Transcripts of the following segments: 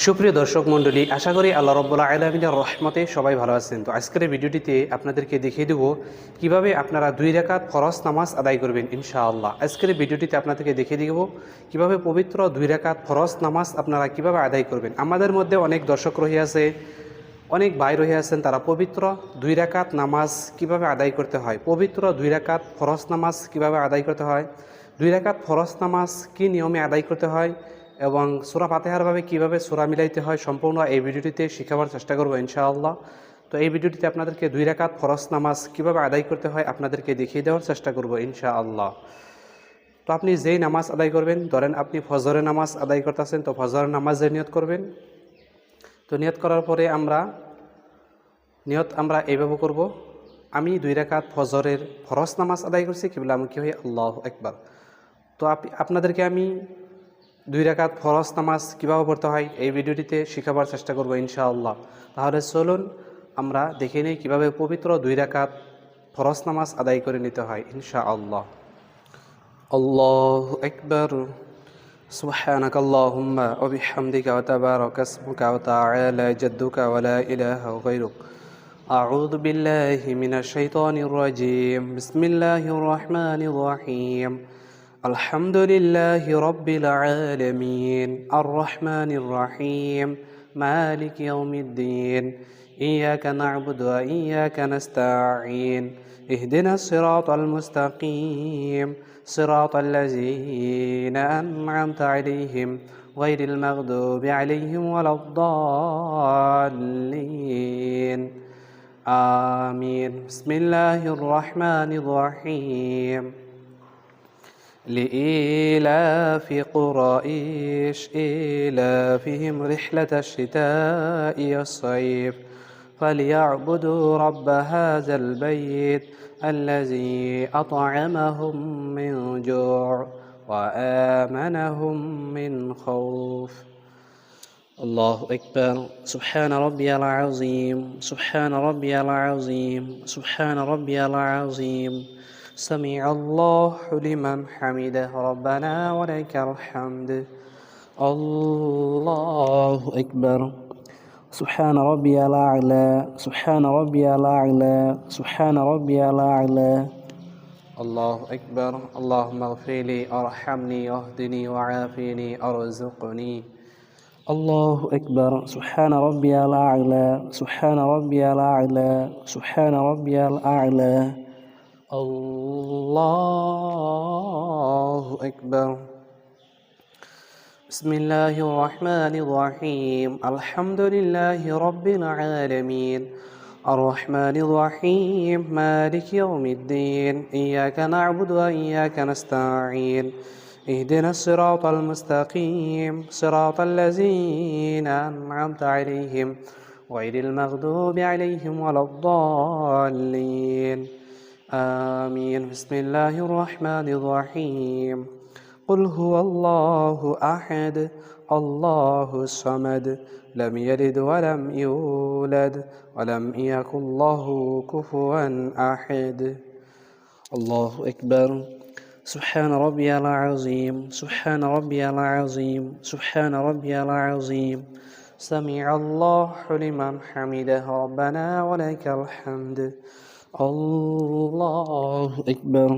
সুপ্রিয় দর্শক মণ্ডলী, আশা করি আল্লাহ রাব্বুল আলামিনের রহমতে সবাই ভালো আছেন। তো আজকের এই ভিডিওটিতে আপনাদেরকে দেখিয়ে দেব কিভাবে আপনারা 2 রাকাত ফরজ নামাজ আদায় করবেন ইনশাআল্লাহ। আজকের এই ভিডিওটিতে আপনাদেরকে দেখিয়ে দেব কিভাবে পবিত্র 2 রাকাত ফরজ নামাজ আপনারা কিভাবে আদায় করবেন। আমাদের মধ্যে অনেক দর্শক রহিয়াছে, অনেক ভাই রহিয়াছেন, তারা পবিত্র 2 রাকাত নামাজ কিভাবে আদায় করতে হয়, পবিত্র 2 রাকাত ফরজ নামাজ কিভাবে আদায় করতে হয়, 2 রাকাত ফরজ নামাজ কী নিয়মে আদায় করতে হয় এবং সূরা ফাতিহারভাবে কীভাবে সূরা মিলাইতে হয়, সম্পূর্ণ এই ভিডিওটিতে শেখাবার চেষ্টা করব ইনশাআল্লাহ। তো এই ভিডিওটিতে আপনাদেরকে 2 রাকাত ফরজ নামাজ কিভাবে আদায় করতে হয় আপনাদেরকে দেখিয়ে দেওয়ার চেষ্টা করব ইনশাআল্লাহ। তো আপনি যেই নামাজ আদায় করবেন, ধরেন আপনি ফজরের নামাজ আদায় করতেছেন, তো ফজরের নামাজের নিয়ত করবেন। তো নিয়ত করার পরে আমরা এইভাবে করব, আমি 2 রাকাত ফজরের ফরজ নামাজ আদায় করছি, কিবলামুখী হয়ে আল্লাহু আকবার। তো আপনাদেরকে আমি 2 রাকাত ফরজ নামাজ কীভাবে পড়তে হয় এই ভিডিওটিতে শেখাবার চেষ্টা করব ইনশাআল্লাহ। তাহলে চলুন আমরা দেখে নিই কীভাবে পবিত্র 2 রাকাত ফরজ নামাজ আদায় করে নিতে হয় ইনশাআল্লাহ। আল্লাহু আকবার। সুবহানাকা আল্লাহুম্মা ওয়া বিহামদিকা ওয়া তাবারাকা ইসমুকা ওয়া তাআলা জাদ্দুকা ওয়া লা ইলাহা গায়রুক। আউযু বিল্লাহি মিনাশ শাইতানির রাজীম। বিসমিল্লাহির রাহমানির রাহিম। আলহামদুলিল্লাহি রাব্বিল আলামিন আর রহমানির রহিম মালিকি ইয়াউমিদ্দিন ইয়াকা না'বুদু ওয়া ইয়াকা নাস্তাঈন ইহদিনাস সিরাতাল মুস্তাকিম সিরাতাল লাযীনা আন'আমতা আলাইহিম গায়রিল মাগদুবি আলাইহিম ওয়ালাদ-দাল্লিন আমিন। বিসমিল্লাহির রহমানির রহিম। لإيلاف قريش إيلافهم رحلة الشتاء والصيف فليعبدوا رب هذا البيت الذي أطعمهم من جوع وآمنهم من خوف. الله أكبر. سبحان ربي العظيم سبحان ربي العظيم سبحان ربي العظيم. سمع الله لمن حمده ربنا ولك الحمد. الله أكبر. سبحان ربي الأعلى سبحان ربي الأعلى سبحان ربي الأعلى. الله أكبر. اللهم اغفر لي أرحمني واهدني وعافني أرزقني. الله أكبر. سبحان ربي الأعلى سبحان ربي الأعلى سبحان ربي الأعلى. الله أكبر. بسم الله الرحمن الرحيم. الحمد لله رب العالمين الرحمن الرحيم مالك يوم الدين إياك نعبد وإياك نستعين اهدنا الصراط المستقيم صراط الذين أنعمت عليهم غير المغضوب عليهم ولا الضالين آمين. بسم الله الرحمن الرحيم. قل هو الله أحد الله الصمد لم يلد ولم يولد ولم يكن له كفوا أحد. الله أكبر. سبحان ربي العظيم سبحان ربي العظيم سبحان ربي العظيم. سمع الله لمن حمده ربنا ولك الحمد. الله أكبر.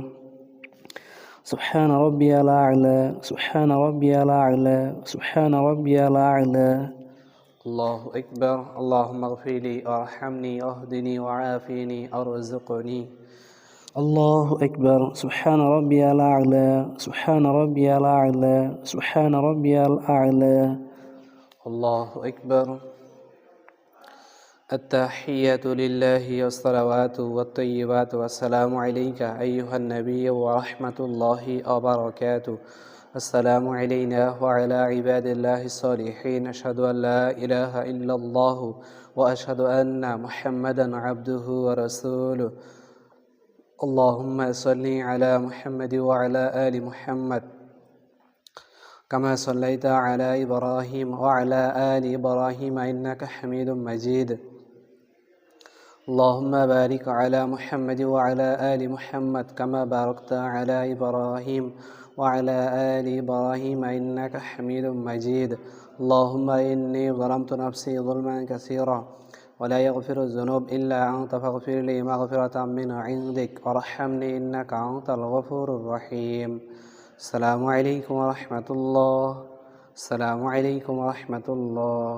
سبحان ربي الأعلى سبحان ربي الأعلى سبحان ربي الأعلى. الله أكبر. اللهم اغفر لي وارحمني واهدني وعافني أرزقني. الله أكبر. سبحان ربي الأعلى سبحان ربي الأعلى سبحان ربي الأعلى. الله أكبر. التحيات لله والصلوات والطيبات والسلام عليك أيها النبي ورحمة الله وبركاته. السلام علينا وعلى عباد الله الصالحين. أشهد أن لا إله إلا الله وأشهد أن محمدا عبده ورسوله. اللهم صل على محمد وعلى آل محمد كما صليت على إبراهيم وعلى آل إبراهيم إنك حميد مجيد. اللهم بارك على محمد وعلى آل محمد كما باركت على إبراهيم وعلى آل إبراهيم إنك حميد مجيد. اللهم إني ظلمت نفسي ظلما كثيرا ولا يغفر الذنوب إلا أنت فاغفر لي مغفرة من عندك وارحمني إنك أنت الغفور الرحيم السلام عليكم ورحمة الله السلام عليكم ورحمة الله